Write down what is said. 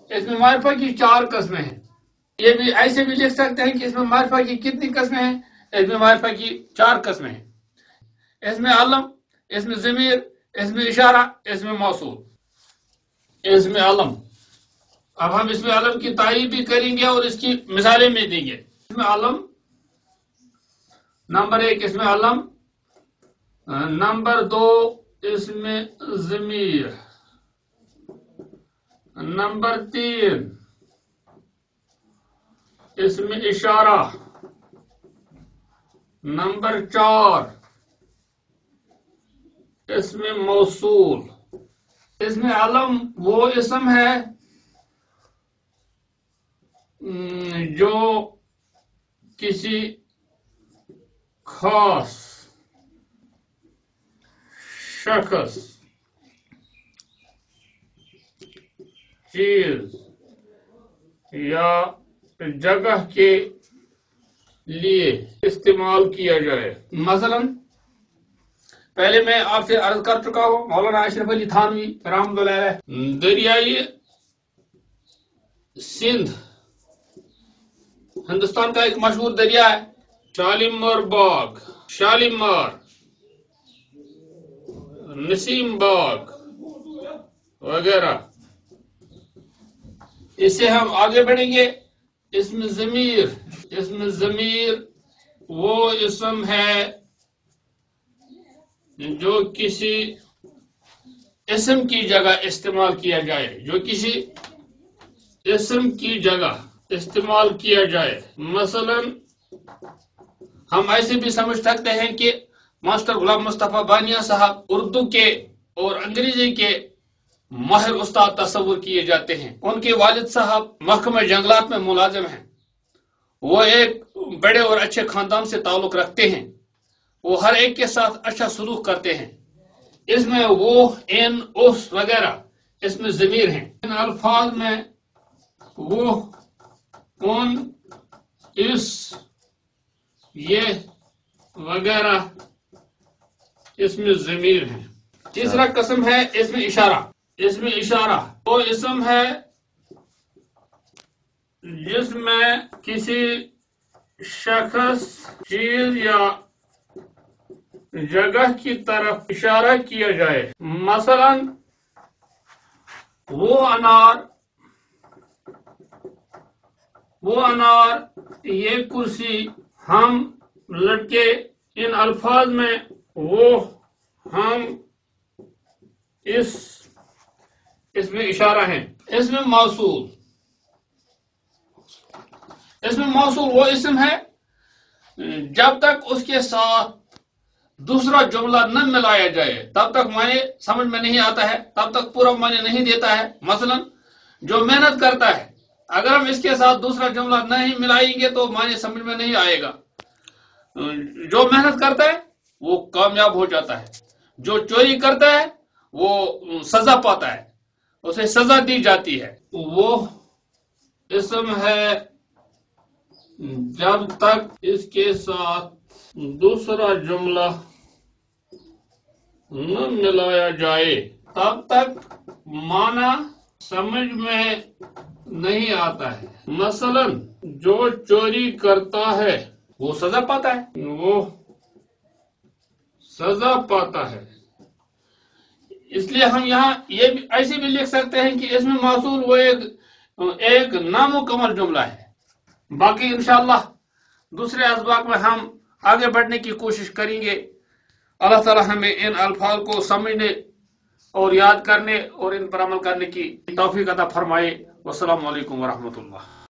اس میں معرفہ کی 4 قسمیں ہیں. یہ بھی ایسے بھی لکھ سکتے ہیں کہ اس میں معرفہ کی کتنی قسمیں ہیں؟ اس میں معرفہ کی 4 قسمیں ہیں. اس میں علم، اس میں ضمیر، اس میں اشارہ، اس میں موصول. اس میں علم، اب ہم اس میں علم کی تعریف بھی کریں گے اور اس کی مثالیں بھی دیں گے. اس میں علم نمبر 1، اس میں علم. نمبر 2 اس میں ضمیر. نمبر 3 اس میں اشارہ. نمبر 4 اس میں موصول. اس میں علم وہ اسم ہے جو کسی خاص شخص، چیز یا جگہ کے لیے استعمال کیا جائے. مثلا پہلے میں آپ سے عرض کر چکا ہوں، مولانا اشرف علی تھانوی رحمۃ اللہ علیہ دریائی سندھ ہندوستان کا ایک مشہور دریا ہے. شالیمار باغ، شالیمار، نسیم باغ وغیرہ. اس سے ہم آگے بڑھیں گے. اس میں ضمیر. اس میں ضمیر وہ اسم ہے جو کسی اسم کی جگہ استعمال کیا جائے، جو کسی اسم کی جگہ استعمال کیا جائے. مثلا ہم ایسے بھی سمجھ سکتے ہیں کہ ماسٹر غلام مصطفیٰ بانیہ صاحب اردو کے اور انگریزی کے ماہر استاد تصور کیے جاتے ہیں. ان کے والد صاحب محکمہ جنگلات میں ملازم ہیں. وہ ایک بڑے اور اچھے خاندان سے تعلق رکھتے ہیں. وہ ہر ایک کے ساتھ اچھا سلوک کرتے ہیں. اس میں وہ، ان، اس وغیرہ اس میں ضمیر ہیں. ان الفاظ میں وہ، ان، اس، یہ وغیرہ اس میں ضمیر ہیں. تیسرا قسم ہے اس میں اشارہ. اس میں اشارہ وہ اسم ہے جس میں کسی شخص، چیز یا جگہ کی طرف اشارہ کیا جائے. مثلا وہ انار، یہ کرسی، ہم لڑکے. ان الفاظ میں وہ، ہم، اس میں اشارہ ہیں. اس میں موصول. اس میں موصول وہ اسم ہے جب تک اس کے ساتھ دوسرا جملہ نہ ملایا جائے تب تک معنی سمجھ میں نہیں آتا ہے، تب تک پورا معنی نہیں دیتا ہے. مثلا جو محنت کرتا ہے، اگر ہم اس کے ساتھ دوسرا جملہ نہیں ملائیں گے تو معنی سمجھ میں نہیں آئے گا. جو محنت کرتا ہے وہ کامیاب ہو جاتا ہے. جو چوری کرتا ہے وہ سزا پاتا ہے، اسے سزا دی جاتی ہے. وہ اسم ہے جب تک اس کے ساتھ دوسرا جملہ نہ ملایا جائے تب تک معنی سمجھ میں نہیں آتا ہے. مثلا جو چوری کرتا ہے وہ سزا پاتا ہے، وہ سزا پاتا ہے. اس لیے ہم یہاں یہ بھی ایسے بھی لکھ سکتے ہیں کہ اس میں موصول وہ ایک نامکمل جملہ ہے. باقی انشاءاللہ دوسرے اسباق میں ہم آگے بڑھنے کی کوشش کریں گے. اللہ تعالی ہمیں ان الفاظ کو سمجھنے اور یاد کرنے اور ان پر عمل کرنے کی توفیق عطا فرمائے. والسلام علیکم ورحمۃ اللہ.